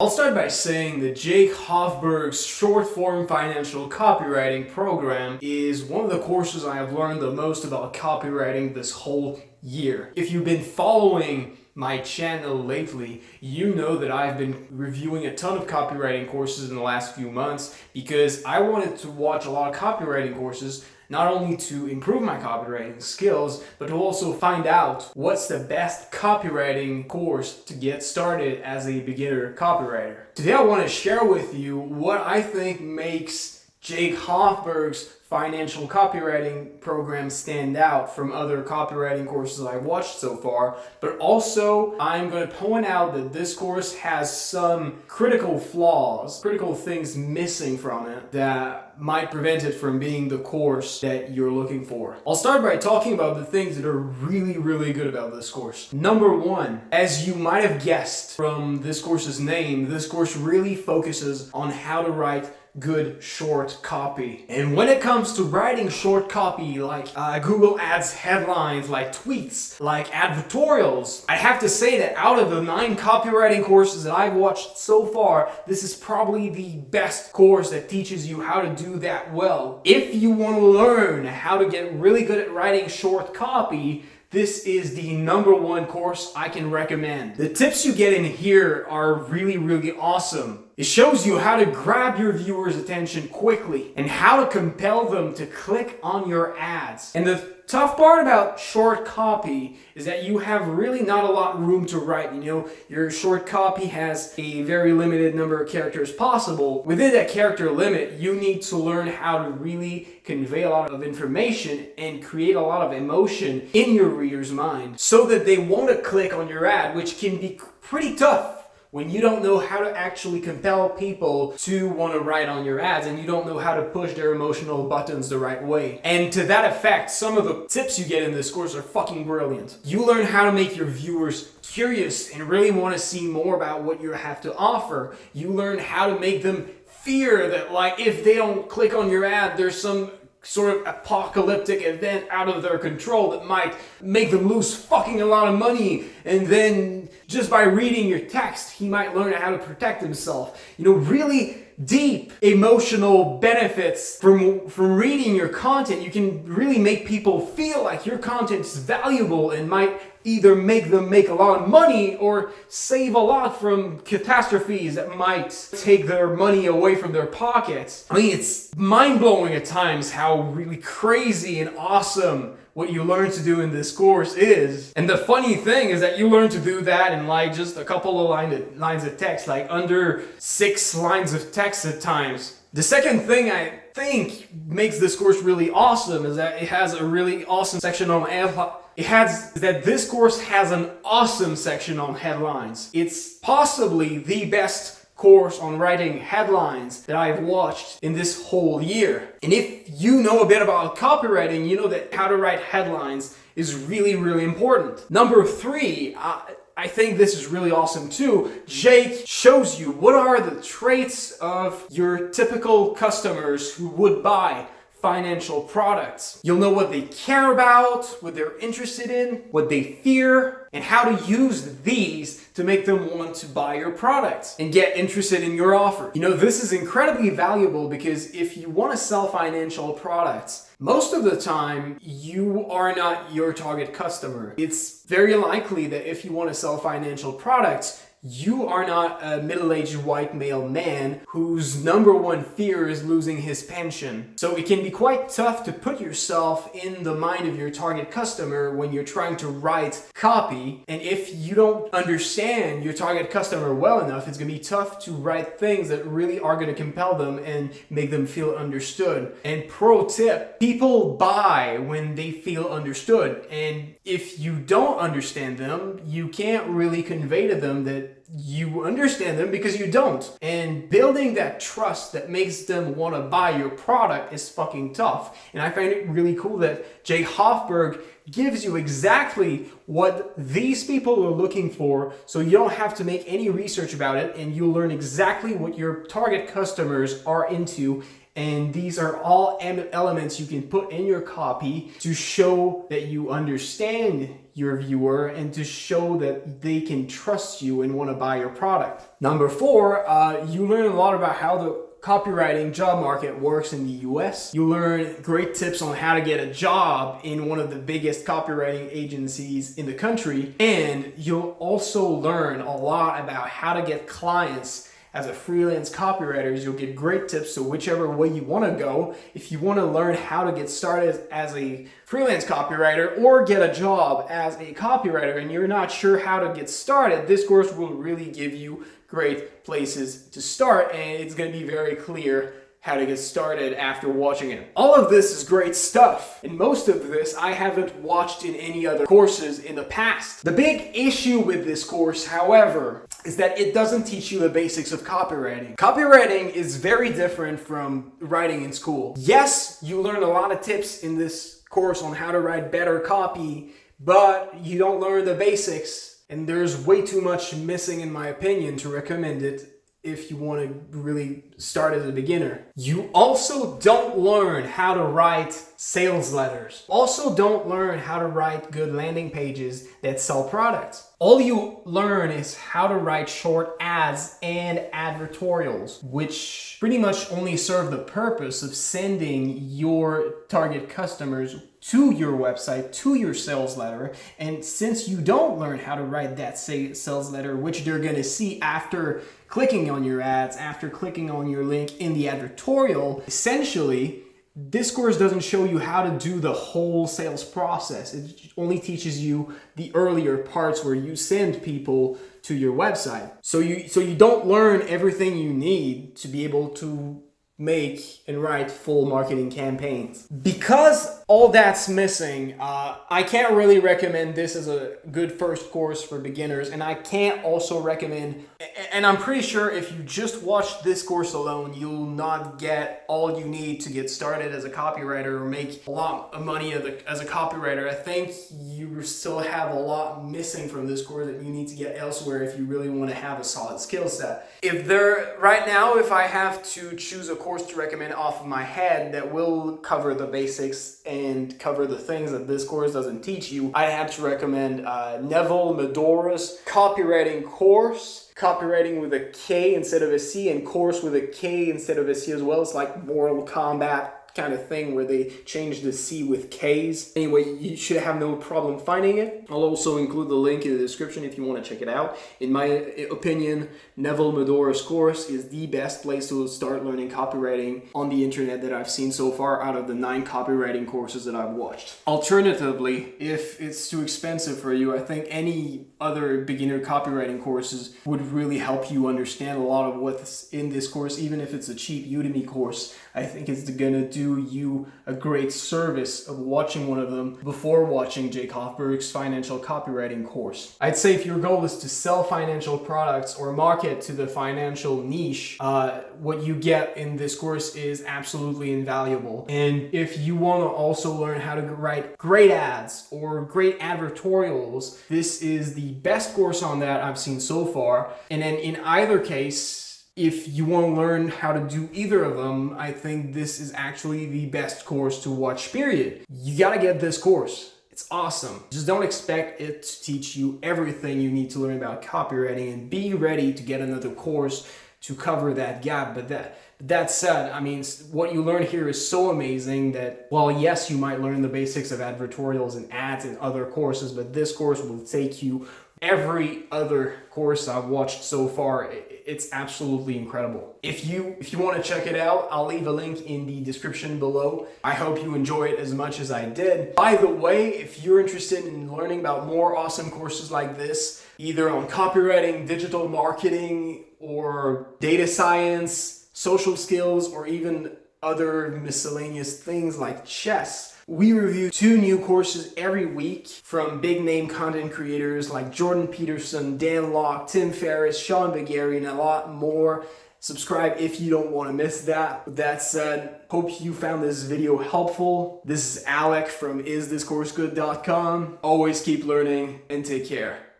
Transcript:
I'll start by saying that Jake Hoffberg's short form financial copywriting program is one of the courses I have learned the most about copywriting this whole year. If you've been following my channel lately, you know that I've been reviewing a ton of copywriting courses in the last few months because I wanted to watch a lot of copywriting courses, not only to improve my copywriting skills, but to also find out what's the best copywriting course to get started as a beginner copywriter. Today I want to share with you what I think makes Jake Hoffberg's financial copywriting program stand out from other copywriting courses I've watched so far, but also I'm going to point out that this course has some critical flaws, critical things missing from it that might prevent it from being the course that you're looking for. I'll start by talking about the things that are really good about this course. Number one, as you might have guessed from this course's name, this course really focuses on how to write good short copy. And when it comes to writing short copy like Google Ads headlines, like tweets, like advertorials, I have to say that out of the 9 copywriting courses that I've watched so far, this is probably the best course that teaches you how to do that well. If you want to learn how to get really good at writing short copy, this is the #1 course I can recommend. The tips you get in here are really awesome. It shows you how to grab your viewers' attention quickly and how to compel them to click on your ads. And the tough part about short copy is that you have really not a lot of room to write. You know, your short copy has a very limited number of characters possible. Within that character limit, you need to learn how to really convey a lot of information and create a lot of emotion in your reader's mind so that they want to click on your ad, which can be pretty tough when you don't know how to actually compel people to want to write on your ads and you don't know how to push their emotional buttons the right way. And to that effect, some of the tips you get in this course are fucking brilliant. You learn how to make your viewers curious and really want to see more about what you have to offer. You learn how to make them fear that, like, if they don't click on your ad, there's some sort of apocalyptic event out of their control that might make them lose fucking a lot of money, and then just by reading your text he might learn how to protect himself. You know, really deep emotional benefits from reading your content. You can really make people feel like your content's valuable and might either make them make a lot of money or save a lot from catastrophes that might take their money away from their pockets. I mean, it's mind-blowing at times how really crazy and awesome what you learn to do in this course is. And the funny thing is that you learn to do that in like just a couple of lines of text, like under 6 lines of text at times. The second thing I think makes this course really awesome is that it has a really awesome section on this course has an awesome section on headlines. It's possibly the best course on writing headlines that I've watched in this whole year. And if you know a bit about copywriting, you know that how to write headlines is really important. Number 3, I think this is really awesome too. Jake shows you what are the traits of your typical customers who would buy financial products. You'll know what they care about, what they're interested in, what they fear, and how to use these to make them want to buy your products and get interested in your offer. You know, this is incredibly valuable because if you want to sell financial products, most of the time you are not your target customer. It's very likely that if you want to sell financial products, you are not a middle-aged white male man whose #1 fear is losing his pension. So it can be quite tough to put yourself in the mind of your target customer when you're trying to write copy. And if you don't understand your target customer well enough, it's going to be tough to write things that really are going to compel them and make them feel understood. And pro tip, people buy when they feel understood. And if you don't understand them, you can't really convey to them that you understand them because you don't. And building that trust that makes them want to buy your product is fucking tough. And I find it really cool that Jake Hoffberg gives you exactly what these people are looking for, so you don't have to make any research about it, and you'll learn exactly what your target customers are into. And these are all elements you can put in your copy to show that you understand your viewer and to show that they can trust you and want to buy your product. Number 4, you learn a lot about how the copywriting job market works in the US. You learn great tips on how to get a job in one of the biggest copywriting agencies in the country. And you'll also learn a lot about how to get clients as a freelance copywriter. You'll get great tips to whichever way you want to go. If you want to learn how to get started as a freelance copywriter or get a job as a copywriter and you're not sure how to get started, this course will really give you great places to start, and it's going to be very clear how to get started after watching it. All of this is great stuff, and most of this I haven't watched in any other courses in the past. The big issue with this course, however, is that it doesn't teach you the basics of copywriting. Copywriting is very different from writing in school. Yes, you learn a lot of tips in this course on how to write better copy, but you don't learn the basics, and there's way too much missing, in my opinion, to recommend it if you want to really start as a beginner. You also don't learn how to write sales letters. Also don't learn how to write good landing pages that sell products. All you learn is how to write short ads and advertorials, which pretty much only serve the purpose of sending your target customers to your website, to your sales letter. And since you don't learn how to write that sales letter, which they're going to see after clicking on your ads, after clicking on your link in the advertorial, essentially, this course doesn't show you how to do the whole sales process. It only teaches you the earlier parts where you send people to your website. So you don't learn everything you need to be able to make and write full marketing campaigns. Because all that's missing, I can't really recommend this as a good first course for beginners, and I can't also recommend, and I'm pretty sure if you just watch this course alone, you'll not get all you need to get started as a copywriter or make a lot of money as a copywriter. I think you still have a lot missing from this course that you need to get elsewhere if you really want to have a solid skill set. Right now, if I have to choose a course to recommend off of my head that will cover the basics and cover the things that this course doesn't teach you, I had to recommend Neville Medora's Copywriting Course. Copywriting with a K instead of a C, and course with a K instead of a C as well. It's like Mortal Kombat kind of thing where they change the C with K's. Anyway, you should have no problem finding it. I'll also include the link in the description if you want to check it out. In my opinion, Neville Medora's course is the best place to start learning copywriting on the internet that I've seen so far out of the 9 copywriting courses that I've watched. Alternatively, if it's too expensive for you, I think any other beginner copywriting courses would really help you understand a lot of what's in this course. Even if it's a cheap Udemy course, I think it's gonna do you a great service of watching one of them before watching Jake Hoffberg's financial copywriting course. I'd say if your goal is to sell financial products or market to the financial niche, what you get in this course is absolutely invaluable. And if you want to also learn how to write great ads or great advertorials, this is the best course on that I've seen so far. And then in either case, if you want to learn how to do either of them, I think this is actually the best course to watch, period. You gotta get this course. It's awesome. Just don't expect it to teach you everything you need to learn about copywriting, and be ready to get another course to cover that gap. But that said, I mean, what you learn here is so amazing that, while yes, you might learn the basics of advertorials and ads in other courses, but this course will take you every other course I've watched so far. It's absolutely incredible. If you want to check it out, I'll leave a link in the description below. I hope you enjoy it as much as I did. By the way, if you're interested in learning about more awesome courses like this, either on copywriting, digital marketing, or data science, social skills, or even other miscellaneous things like chess, we review 2 new courses every week from big name content creators like Jordan Peterson, Dan Locke, Tim Ferriss, Sean Bagheri, and a lot more. Subscribe if you don't want to miss that. With that said, hope you found this video helpful. This is Alec from isthiscoursegood.com. Always keep learning and take care.